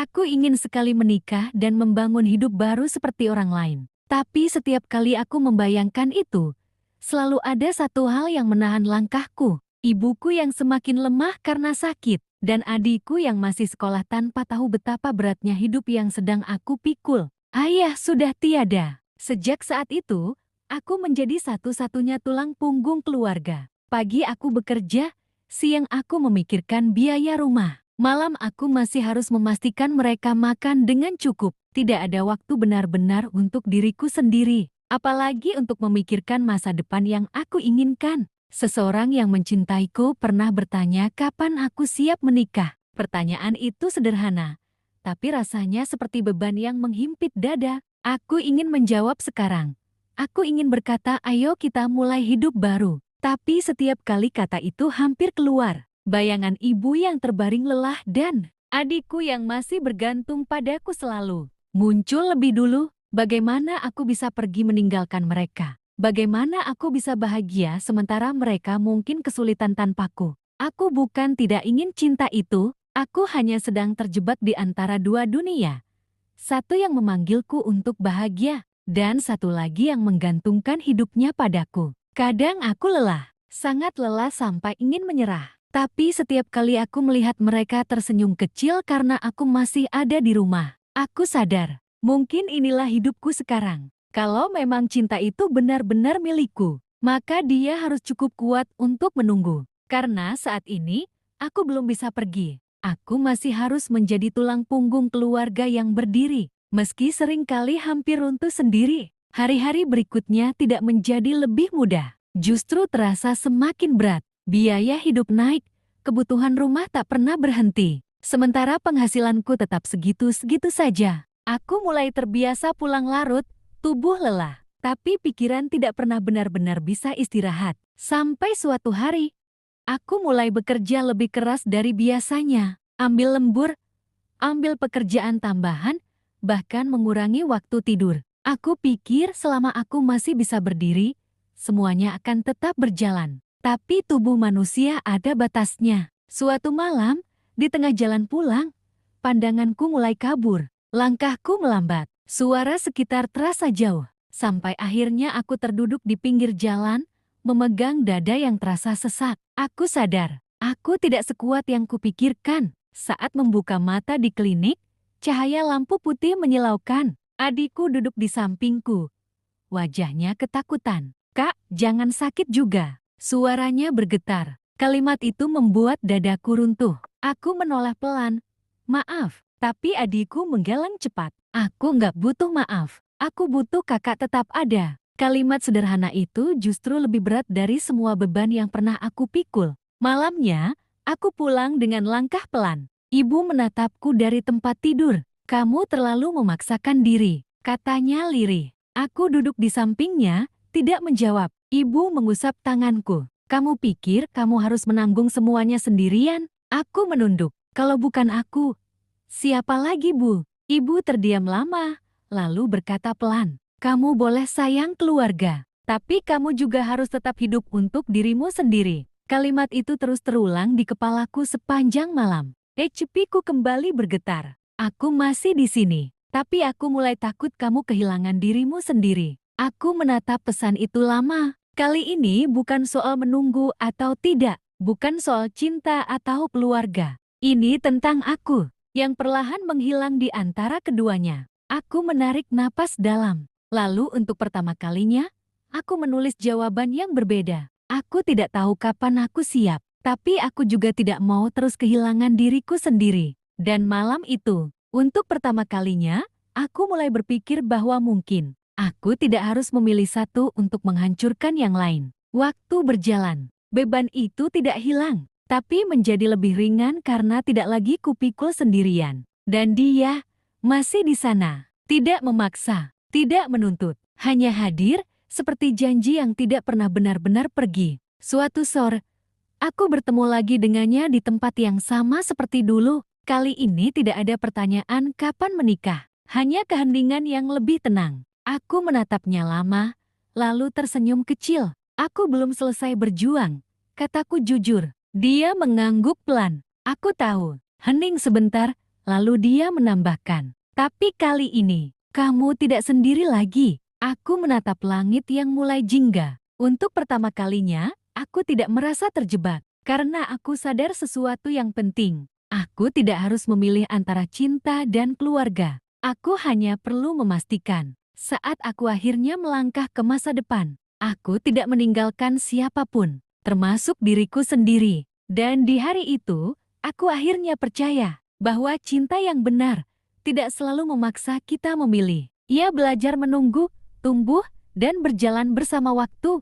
Aku ingin sekali menikah dan membangun hidup baru seperti orang lain. Tapi setiap kali aku membayangkan itu, selalu ada satu hal yang menahan langkahku. Ibuku yang semakin lemah karena sakit, dan adikku yang masih sekolah tanpa tahu betapa beratnya hidup yang sedang aku pikul. Ayah sudah tiada. Sejak saat itu, aku menjadi satu-satunya tulang punggung keluarga. Pagi aku bekerja, siang aku memikirkan biaya rumah. Malam aku masih harus memastikan mereka makan dengan cukup. Tidak ada waktu benar-benar untuk diriku sendiri. Apalagi untuk memikirkan masa depan yang aku inginkan. Seseorang yang mencintaiku pernah bertanya kapan aku siap menikah. Pertanyaan itu sederhana, tapi rasanya seperti beban yang menghimpit dada. Aku ingin menjawab sekarang. Aku ingin berkata, ayo kita mulai hidup baru. Tapi setiap kali kata itu hampir keluar, bayangan ibu yang terbaring lelah dan adikku yang masih bergantung padaku selalu muncul lebih dulu. Bagaimana aku bisa pergi meninggalkan mereka? Bagaimana aku bisa bahagia sementara mereka mungkin kesulitan tanpaku? Aku bukan tidak ingin cinta itu, aku hanya sedang terjebak di antara dua dunia. Satu yang memanggilku untuk bahagia, dan satu lagi yang menggantungkan hidupnya padaku. Kadang aku lelah, sangat lelah sampai ingin menyerah. Tapi setiap kali aku melihat mereka tersenyum kecil karena aku masih ada di rumah, aku sadar, mungkin inilah hidupku sekarang. Kalau memang cinta itu benar-benar milikku, maka dia harus cukup kuat untuk menunggu. Karena saat ini, aku belum bisa pergi. Aku masih harus menjadi tulang punggung keluarga yang berdiri. Meski seringkali hampir runtuh sendiri, hari-hari berikutnya tidak menjadi lebih mudah. Justru terasa semakin berat. Biaya hidup naik, kebutuhan rumah tak pernah berhenti. Sementara penghasilanku tetap segitu-segitu saja. Aku mulai terbiasa pulang larut, tubuh lelah. Tapi pikiran tidak pernah benar-benar bisa istirahat. Sampai suatu hari, aku mulai bekerja lebih keras dari biasanya. Ambil lembur, ambil pekerjaan tambahan, bahkan mengurangi waktu tidur. Aku pikir selama aku masih bisa berdiri, semuanya akan tetap berjalan. Tapi tubuh manusia ada batasnya. Suatu malam, di tengah jalan pulang, pandanganku mulai kabur. Langkahku melambat. Suara sekitar terasa jauh. Sampai akhirnya aku terduduk di pinggir jalan, memegang dada yang terasa sesak. Aku sadar, aku tidak sekuat yang kupikirkan. Saat membuka mata di klinik, cahaya lampu putih menyilaukan. Adikku duduk di sampingku. Wajahnya ketakutan. Kak, jangan sakit juga. Suaranya bergetar. Kalimat itu membuat dadaku runtuh. Aku menoleh pelan. Maaf, tapi adikku menggeleng cepat. Aku nggak butuh maaf. Aku butuh kakak tetap ada. Kalimat sederhana itu justru lebih berat dari semua beban yang pernah aku pikul. Malamnya, aku pulang dengan langkah pelan. Ibu menatapku dari tempat tidur. Kamu terlalu memaksakan diri, katanya lirih. Aku duduk di sampingnya, tidak menjawab. Ibu mengusap tanganku. Kamu pikir kamu harus menanggung semuanya sendirian? Aku menunduk. Kalau bukan aku, siapa lagi, Bu? Ibu terdiam lama, lalu berkata pelan. Kamu boleh sayang keluarga, tapi kamu juga harus tetap hidup untuk dirimu sendiri. Kalimat itu terus terulang di kepalaku sepanjang malam. HPku kembali bergetar. Aku masih di sini, tapi aku mulai takut kamu kehilangan dirimu sendiri. Aku menatap pesan itu lama. Kali ini bukan soal menunggu atau tidak, bukan soal cinta atau keluarga. Ini tentang aku, yang perlahan menghilang di antara keduanya. Aku menarik napas dalam. Lalu untuk pertama kalinya, aku menulis jawaban yang berbeda. Aku tidak tahu kapan aku siap, tapi aku juga tidak mau terus kehilangan diriku sendiri. Dan malam itu, untuk pertama kalinya, aku mulai berpikir bahwa mungkin aku tidak harus memilih satu untuk menghancurkan yang lain. Waktu berjalan, beban itu tidak hilang, tapi menjadi lebih ringan karena tidak lagi kupikul sendirian. Dan dia masih di sana, tidak memaksa, tidak menuntut, hanya hadir seperti janji yang tidak pernah benar-benar pergi. Suatu sore, aku bertemu lagi dengannya di tempat yang sama seperti dulu. Kali ini tidak ada pertanyaan kapan menikah, hanya keheningan yang lebih tenang. Aku menatapnya lama, lalu tersenyum kecil. Aku belum selesai berjuang, kataku jujur. Dia mengangguk pelan. Aku tahu. Hening sebentar, Lalu dia menambahkan, "Tapi kali ini, kamu tidak sendiri lagi." Aku menatap langit yang mulai jingga. Untuk pertama kalinya, aku tidak merasa terjebak. Karena aku sadar sesuatu yang penting. Aku tidak harus memilih antara cinta dan keluarga. Aku hanya perlu memastikan, saat aku akhirnya melangkah ke masa depan, aku tidak meninggalkan siapapun, termasuk diriku sendiri. Dan di hari itu, aku akhirnya percaya bahwa cinta yang benar tidak selalu memaksa kita memilih. Ia belajar menunggu, tumbuh, dan berjalan bersama waktu.